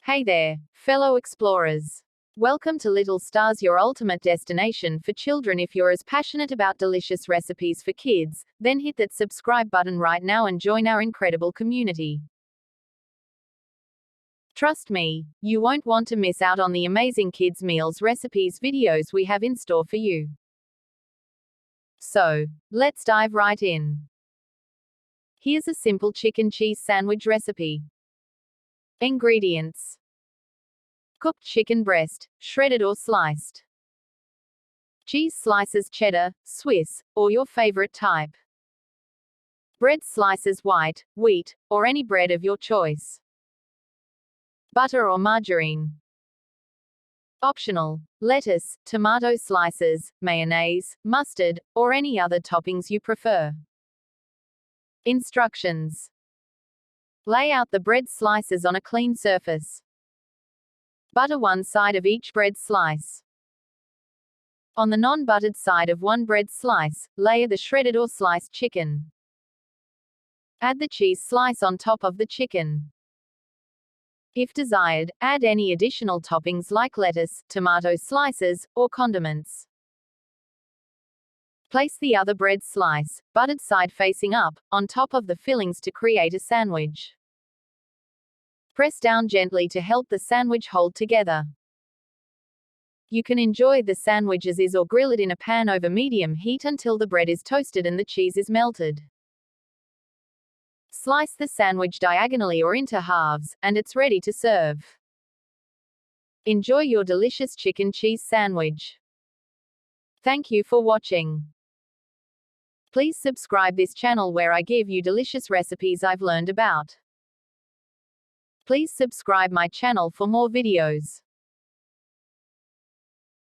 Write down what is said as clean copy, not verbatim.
Hey there, fellow explorers. Welcome to Little Stars, your ultimate destination for children. If you're as passionate about delicious recipes for kids, then hit that subscribe button right now and join our incredible community. Trust me, you won't want to miss out on the amazing kids' meals recipes videos we have in store for you. So, let's dive right in. Here's a simple chicken cheese sandwich recipe. Ingredients: cooked chicken breast, shredded or sliced. Cheese slices, cheddar, Swiss, or your favorite type. Bread slices, white, wheat, or any bread of your choice. Butter or margarine. Optional: lettuce, tomato slices, mayonnaise, mustard, or any other toppings you prefer. Instructions: lay out the bread slices on a clean surface. Butter one side of each bread slice. On the non-buttered side of one bread slice, layer the shredded or sliced chicken. Add the cheese slice on top of the chicken. If desired, add any additional toppings like lettuce, tomato slices, or condiments. Place the other bread slice, buttered side facing up, on top of the fillings to create a sandwich. Press down gently to help the sandwich hold together. You can enjoy the sandwich as is or grill it in a pan over medium heat until the bread is toasted and the cheese is melted. Slice the sandwich diagonally or into halves, and it's ready to serve. Enjoy your delicious chicken cheese sandwich. Thank you for watching. Please subscribe this channel where I give you delicious recipes I've learned about. Please subscribe my channel for more videos.